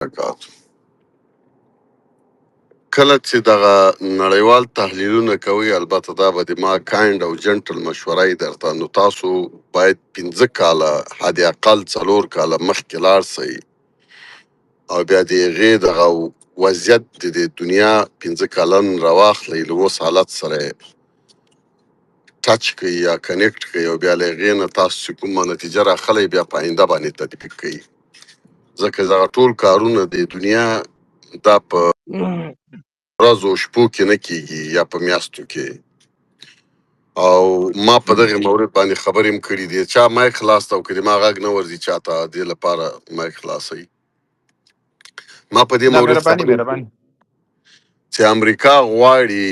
وبرکاتو. کله چې دغه نړیوال تحلیلونه کوي، البته دا به د ما کاینډ او جنټل مشوره یې درته، نو تاسو باید 15 کاله حد اقل 4 کاله مخکې لاړ سئ او بیا د هغې دغه وضعیت د دنیا 15 کلن راواخلئ، له اوس حالت سره یې ټچ کړئ یا کنیکټ کړئ او بیا له هغې نه تاسو چې کومه نتیجه راخلی بیا په آینده باندې تطبیق کړئ. ځکه دغه ټول کارونه د دنیا دا په ورځو شپو کې نه کیږي یا په میاشتو کې. او ما په دغه مورد باندې خبرې هم کړي دي. چا مایک خلاص ته او که د ما غږ نه ورځي چاته دې لپاره مایک خلاصوي. ما په دې نه مورد مهرباني خبرې مهرباني چې امریکا غواړي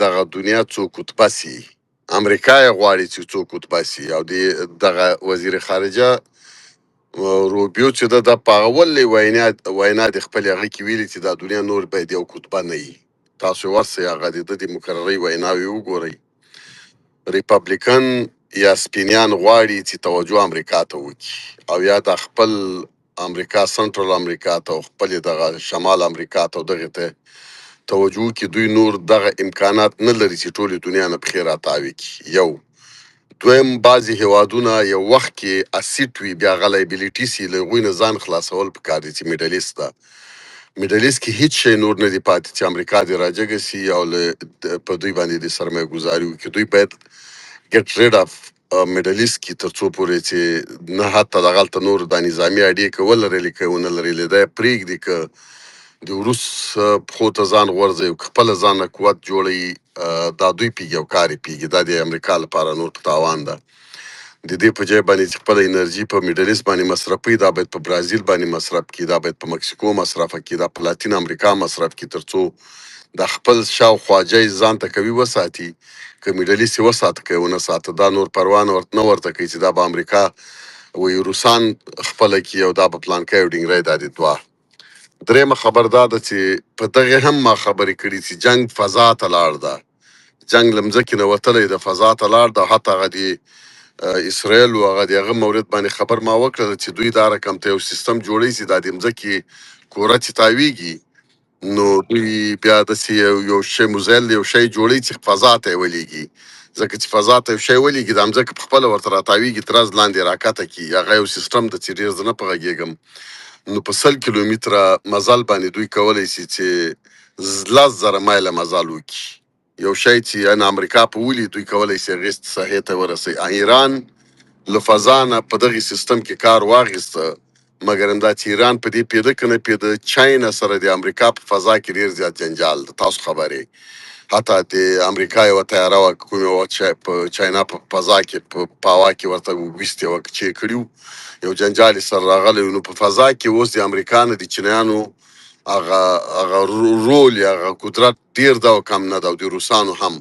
دغه دنیا څو قطبه سي. امریکا یې غواړي چې څو قطبه سي او دغه وزیر خارجه روبیو چې د په اولې وینا د خپل هغه کې ویلي چې دا دنیا نور باید یو قطبه نه وي. تاسو ورسئ هغه د مقررې ویناوې وګورئ. ریپبلیکن یا سپینیان غواړي چې توجه امریکا ته وکړي او یا د خپل امریکا سنټرل امریکا ته او خپل دغه شمال امریکا ته دغه ته توجه وکړي. دوی نور دغه امکانات نه لري چې ټولې دنیا نه پښې راتاوي کړي. یو دویم، بعضې هیوادونه یو وخت کې اسیټ وي بیا هغه لایبیلیټي سي، له هغوی نه ځان خلاصول پکار دي چې میډل ایسټ ده. میډل ایسټ کې هیڅ شی نور نه دی پاتې چې امریکا دې راجګه سي او په دوی باندې د سرمایه ګزاري وکړي. دوی باید get rid of میډل ایسټ کې تر څو پورې چې نه حتی دغلته نور د نظامي اړیکې ولرلې که ونه لرلې دا یې پرېږدي که د وروس پښو ته ځان غورځوي او خپله ځان نه قوت جوړوي. دا دوی پیږي او کار یې پیږي. دا د امریکا لپاره نور په تاوان ده. د دې په ځای باندې چې خپله انرژي په میډل ایسټ باندې مصرفوي، دا باید په برازیل باندې مصرف کړي، دا باید په مکسیکو مصرف کړي، دا په لاتین امریکا مصرف کړي، تر څو د خپل شاوخوا ځای ځان ته کوي وساتي. که میډل ایسټ یې وساته که یې ونه ساته، دا نور پروا نه ورته کوي چې دا به امریکا وایي روسان خپله کړي او دا به پلانکی او ډینګری دا د دوه. درېیمه خبر دا ده چې په دغې هم ما خبرې کړي چې جنګ فضا ته لاړ ده. جنګ له مځکې نه وتلی د فضا ته لاړ ده. حتی هغه د اسرائیل او هغه د هغه مورد باندې خبر ما وکړه چې دوی دا رقم ته یو سیستم جوړوي چې دا د مځکې کوره چې تاویږي نو دوی بیا داسې یو شی موزایل یو شی جوړوي چې فضا ته یې ولیږي. ځکه چې فضا ته یو شی ولیږي دا مځکه په خپله ورته راتاویږي، تر لاندې راکته کي. هغه یو سیستم ده چې ډېر زه نه په غږېږم. نو په 100 کیلومتره مزل باندې دوی کولی شي چې 10,000 مایله مزل وکړي. یو شی چې ان امریکا په ولي دوی کولی شي هغې ساحې ته ورسوي. ایران له فضا نه په دغې سیستم کې کار واخیسته، مګر همدا چې ایران په دې پیده که نه پیده چاینا سره د امریکا په فضا کې ډېر زیات جنجال ده. تاسو خبرې حتی د امریکا یوه طیاره وه کومې وه په چاینا په فضا کې په هوا کې ورته ویستې وه چې یې کړي یو جنجال یې سره راغلی. نو په فضا کې اوس د امریکا نه د چینیانو هغه رول یا هغه قدرت ډېر ده او کم نه ده، او د روسانو هم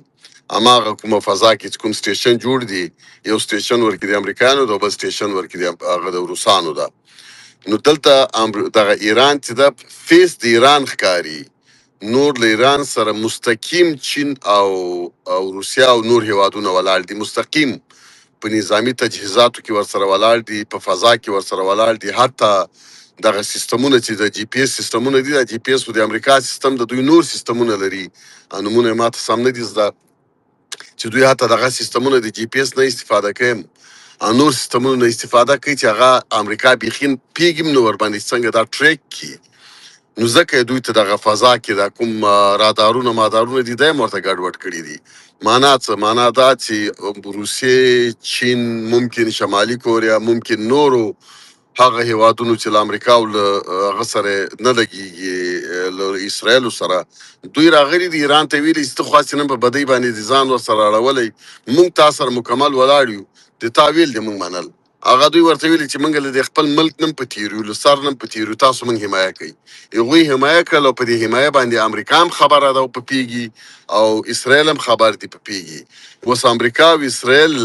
هماغه کومه فضا کې چې کوم سټیشن جوړ دي، یو سټیشن ورکې د امریکایانو ده او بل سټیشن ورکې هغه د روسانو ده. نو دلته دغه ایران چې ده فیس د ایران ښکاري، نور له ایران سره مستقیم چین او روسیا او نور هیوادونه ولاړ دي، مستقیم په نظامی تجهیزاتو کې ورسره ولاړ دي، په فضا کې ورسره ولاړ دي. حتی دغه سیستمونه چې د جی پی ایس سیستمونه دي، د جی پی ایس د امریکا سیستم د دوی نور سیستمونه لري، نومونه یې ماته سم نه دي زده، چې دوی حتی دغه سیستمونه د جی پی ایس نه استفاده کوي، نور سیستمونه نه استفاده کوي چې هغه امریکا بیخي پیږي نو ورباندې څنګه دا ټریک کړي. نو ځکه دوی ته دغه فضا کې دا کوم رادارونه مادارونه دي دا یې ورته ګډوډ کړي دي. معنا څه؟ معنا دا چې روسیې، چین، ممکن شمالي کوریا، ممکن نورو هغه هیوادونو چې له امریکا او له هغه سره نه لګېږي، له اسرایلو سره، دوی راغلي دي ایران ته ویلي چې ته خو هسې نن په بدۍ باندې د ځان ورسره اړولی، موږ تا سره مکمل ولاړ یو، د تا ویل دې موږ منل. هغه دوی ورته ویلي چې موږ له خپل ملک نه په تیر یو، له سر نه په تیر یو، تاسو موږ حمایه کوئ. هغوی حمایه کړل او په دې حمایه باندې امریکا هم خبره ده او په پیږي، او اسرایل هم خبر دي په پیږي. اوس امریکا او اسرایل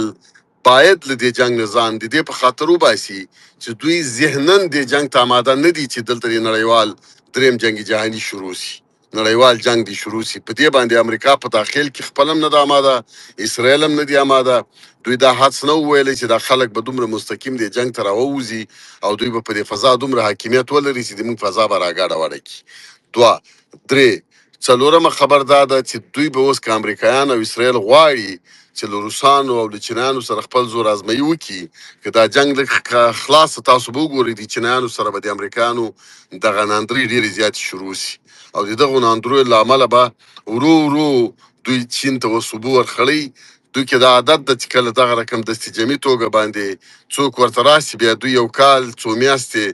باید له دې جنګ نه ځان د دې په خاطر وباسي چې دوی ذهناً دې جنګ ته آماده نه دي چې دلته د نړیوال دریم جنګ جهاني شروع شي. نړیوال جنگ دی شروع سي. په دې باندې امریکا په داخل کې خپل هم نه د آماده، اسرائیل هم نه دی آماده. دوی دا حدس نه ویلی چې دا خلک به دومره مستقیم دی جنگ ته راووځي او دوی به په دې فضا دومره حاکمیت ولري چې زموږ فضا به راګاډه وړه کړي. دوه، درې، څلورمه خبر دا ده چې دوی به اوس که امریکایان او اسرائیل غواړي چې له روسانو او له چینایانو سره خپل زور ازمایي وکړي، که دا جنگ لږ خلاص تاسو به وګورئ د چینایانو سره به د امریکایانو دغه ناندرۍ ډېرې زیاتې شروع سي او د دغو ناندریو له امله به ورو ورو دوی چین ته اوس اوبه ورخړی. دوی کې دا عادت ده چې کله دغه رقم دستجمي توګه باندې څوک ورته راسي، بیا دوی یو کال څو میاشتې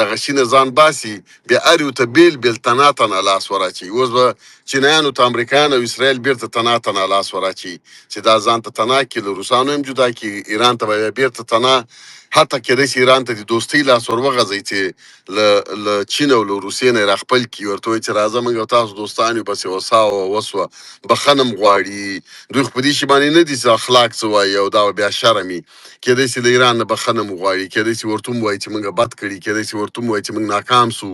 دغه شي نه ځان باسي، بیا هر یو ته بېل بېل تنا تنا لاس وراچوي. اوس به چینایانو ته امریکایان او اسرائیل بیرته تنا تنا لاس وراچوي چې دا ځان ته تنا کړي، له روسانو هم جدا کړي، ایران ته به بیرته تنا، حتی کېدای شي ایران ته د دوستۍ لاس ور وغځوي چې له چین او له روسیې نه یې راخپل کړي، ورته وایي چې راځه موږ او تاسو دوستان یو، بس یوه ساه وسوه. بخښنه هم غواړي. دوی خو په دې شي باندې نه دي چې اخلاق څه وایي او دا به بیا شرم وي. کېدای شي له ایران نه بخښنه هم وغواړي، کېدای شي ورته هم ووایي چې موږ بد کړي، کېدای شي ورته هم ووایي چې موږ ناکام سو،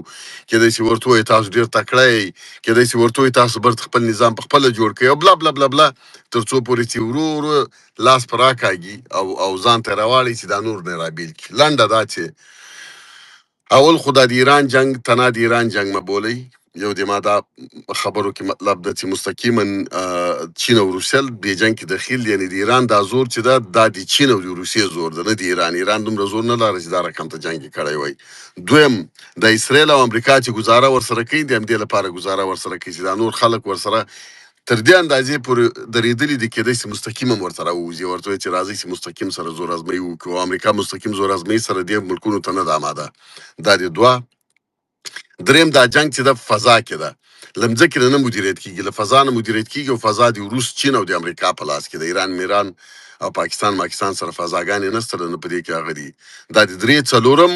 کېدای شي ورته ووایي تاسو ډېر تکړه یئ، کېدای شي ورته ووایي تاسو برته خپل نظام په خپله جوړ کړئ او بلا بلا بلا بلا، تر څو پورې چې ورو ورو لاس په راکاږي او ځان ته یې راواړي چې دا نور نه رابېل کړي. لنډه دا چې اول خو دا د ایران جنگ تنا د ایران جنگ مه بولئ. یو د ما دا خبرو کې مطلب ده چې مستقیما چین او روسیه دې جنګ کې دخیل دي، یعنې د ایران دا زور چې ده دا د چین او د روسیې زور ده، نه د ایران. ایران دومره زور نه لاره چې دا رقم ته جنګ یې کړی وای. دویم، د اسرائیل او امریکا چې ګزاره ورسره کوي د همدې لپاره ګزاره ورسره کوي چې دا نور خلک ورسره تر دې اندازې پورې درېدلي دي، کېدای شي مستقیم هم ورته راووځي، ورته وایي چې راځئ چې مستقیم سره زور ازمایي وکړو. او امریکا مستقیم زور ازمایي سره دې ملکونو ته نه ده آماده. دا د دوه. دریم، دا جنگ چې ده په فضا کې ده، له مځکې نه مدیریت کېږي، له فضا نه مدیریت کېږي او فضا د روس، چین او د امریکا په لاس کې ده. ایران میران او پاکستان سره فضاګانې نسته، نه په دې کې هغه دي. دا د درې. څلورم،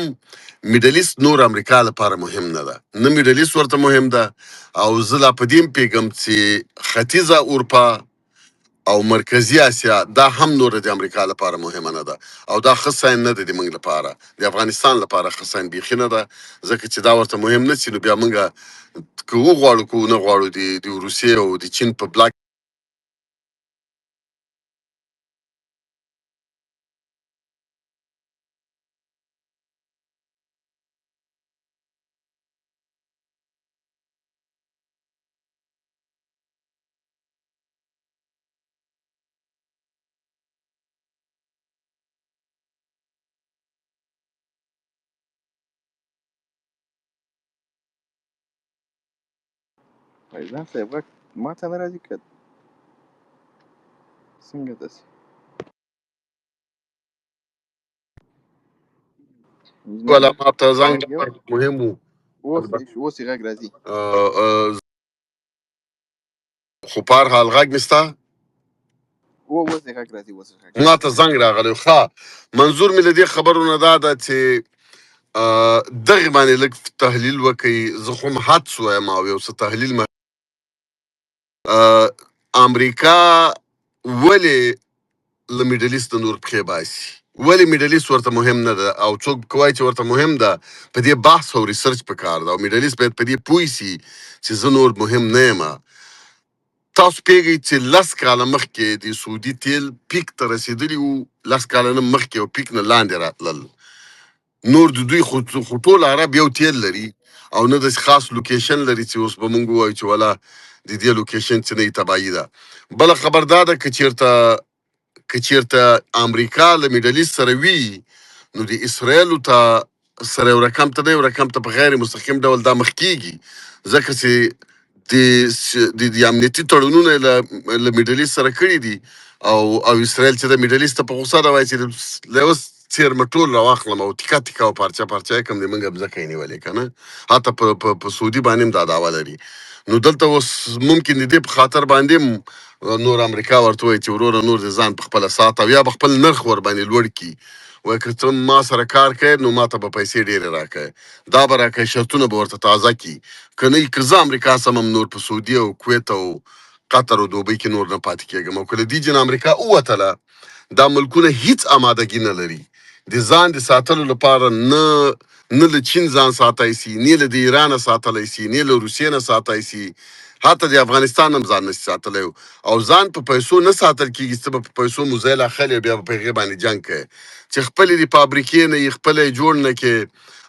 میډل ایست نور امریکا لپاره مهم نه ده، نه میډل ایست ورته مهم ده. او زه لا په دې پیږم چې ختیځه اروپا او مرکزی اسیا دا هم نور د امریکا لپاره مهمه نه ده او دا ښه ساین نه ده د موږ لپاره، د افغانستان لپاره ښه ساین بیخي نه ده، ځکه چې دا ورته مهم نه سي. نو بیا موږ که وغواړو که ونه غواړو د روسیې او د چین په بلاک فیضان صاحب غږ ما ته نه راځي که څنګه داسې ولا ما ته زنګ یو مهم وو. اوس یې غږ راځي. خو په هر حال غږ مې ستا اوس یې غږ راځي. ما ته زنګ راغلی. ښه، منظور مې له دې خبرو نه دا ده چې دغې باندې لږ تحلیل وکړئ. زه خو هم حدس وایم او یو څه تحلیل امریکا ولې له میډل ایست نور پښې باسي، ولې میډل ایست ورته مهم نه ده، او څوک کوای چې ورته مهم ده، په دې بحث او ریسرچ پکار ده او میډل ایست باید په دې پوه سي چې زه نور مهم نه یم. تاسو پیږئ چې 10 کاله مخکې د سعودي تیل پیک ته رسېدلي وو، 10 کاله نه مخکې او پیک نه لاندې راتلل. نور د دوی خو ټول عرب یو تیل لري او نه داسې خاص لوکیشن لري چې اوس به مونږ ووایو چې ولا د دې لوکیشن څه نه تباهي ده. بله خبر دا ده که چېرته امریکا له میډل ایست سره وي نو د اسرائیلو ته سره یو رقم ته نه یو رقم ته په غیر مستقیم ډول دا مخ کېږي، ځکه چې د امنیتي تړونونه له میډل ایست سره کړي دي او اسرائیل چې د میډل ایست ته په غوسه ده، وایي چې له اوس څیرمه ټول راواخلم او ټیکه ټیکه او پارچه پارچه یې کړم، د موږ مځکه یې نیولې که نه. حتی په سعودي باندې هم دا دعوه لري. نو دلته اوس ممکن د دې په خاطر باندې هم نور امریکا ورته وایي چې وروره نور د ځان په خپله ساته او یا به خپل نرخ ورباندې لوړ کړي، وایي که ته ما سره کار کوې نو ما ته به پیسې ډېرې راکوې، دا به راکوې، شرطونه به ورته تازه کړي، که نه که زه امریکا سمم نور په سعودي او کویت او قطر او دوبۍ کې نور نه پاتې کېږم. او که له دې جنه امریکا ووتله، دا ملکونه هیڅ آمادګي نه لري د ځان د ساتلو لپاره، نه نه له چین ځان ساتای سي، نه له د ایران ساتلی سي، نه له روسیې نه ساتای سي، حتی د افغانستان هم ځان نشي ساتلی. او ځان په پیسو نه ساتل کېږي چې ته به په پیسو موزایل اخلې بیا به په هغې باندې جنګ کوې. چې خپلې د فابریکې نه یې خپله یې جوړ نه کړې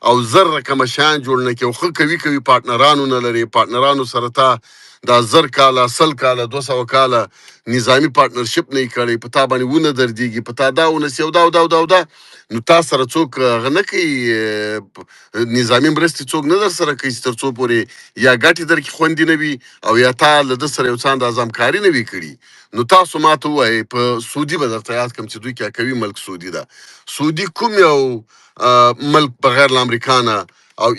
او زر رقمه شیان جوړ نه کړې او ښه کوي پارټنرانو نه لرې، پارټنرانو سره تا دا 1000 کاله 100 کاله 200 کاله نظامي پارټنرشپ نه یې کړی، په تا باندې ونه دردېږي، په تا دا ونسي او دا او دا او دا او دا، نو تا سره څوک هغه نه کوي، نظامي مرستې څوک نه در سره کوي چې تر څو پورې یا ګټې در کې خوندي نه وي او یا تا له ده سره یو څه اندازه همکاري نه وي کړي. نو تاسو ما ته ووایئ په سعودي به درته یاد کړم چې دوی کیا کوي. ملک سعودي ده. سعودي کوم یو ملک بغیر له امریکا نه او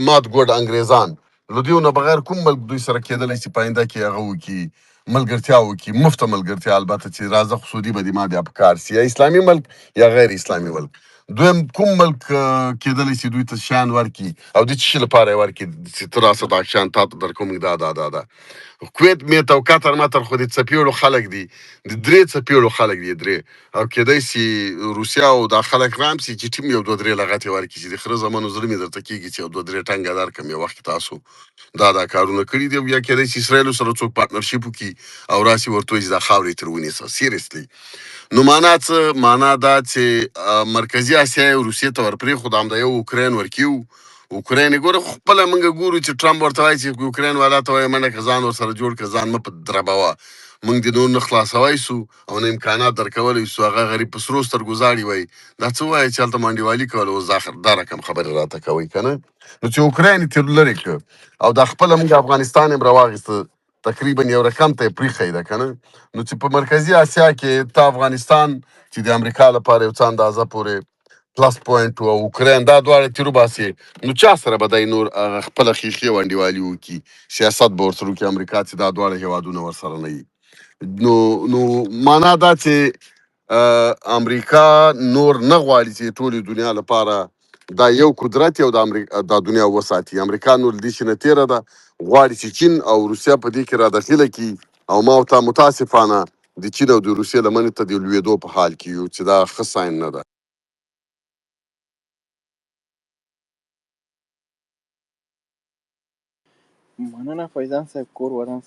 مات ګوډ انګریزان له دوی نه بغیر کوم ملک دوی سره کېدلی چې په آینده کې هغه وکړي ملګرتیا وکړي، مفته ملګرتیا، البته چې راځه خو سعودي به دې ما بیا په کار سي، یا اسلامي ملک یا غیر اسلامي ملک. دویم کوم ملک کېدلی چې دوی ته شیان ورکړي او د څه شي لپاره یې ورکړي چې ته راسه دا شیان تا ته درکوم دا. کویت میت او قطر متر خو د څپېړو خلک دي، د 3 څپېړو خلک دي 3 او کېدای سي روسیا او دا خلک رام سي چې ټیم یو 2-3 لغتې ورکړي چې د خره زمانو زړه مې درته کېږي چې یو 2-3 ټنګه درکړم یو وخت تاسو دا کارونه کړي دي. یا کېدای سي اسرایلو سره څوک پارټنرشپ وکړي او راسي ورته وایي چې دا خاورې ترې ونیسه. سیریسلی نو معنا څه؟ معنا دا چې مرکزي اسیا یې روسیې ته ورپرېښود، همدا یو اوکراین ورکړي. اوکراین یې ګوره خپله موږ ګورو چې ټرمپ ورته وایي چې اوکراین والا ته وایي منډه که ځان ورسره جوړ کړه، ځان مه په دربوه، موږ دې نور نه خلاصوی سو او نه امکانات درکولی سو. هغه غریب په سرو سترګو زاړي وایي دا څه وایي چې هلته منډېوالي کوله، اوس دا رقم خبرې راته کوئ که نه. نو چې اوکراین یې تر لرې کړه او دا خپله موږ افغانستان یې راواخېسته، تقریبا یو رقم ته یې پرېښی ده که نه. نو چې په مرکزي اسیا کې ته افغانستان چې د امریکا لپاره یو څه اندازه پورې پلس پوینټ او اوکراین دا دواړه تیر وباسي، نو چا سره به دی نور خپله ښیښې او انډیوالي وکړي، سیاست به ورسره وکړي امریکا چې دا دواړه هیوادونه ورسره نه وي. نو معنا دا چې امریکا نور نه غواړي چې ټولې دنیا لپاره دا یو قدرت یو دا دنیا وساتي. امریکا نور له دې شي نه تېره ده، غواړي چې چین او روسیه په دې کې را داخله کړي او ما ورته متاسفانه د چین او د روسیې لمنې ته د لوېدو په حال کې یو چې دا ښه ساین نه ده. مننه فیضان صاحب، کور ودان.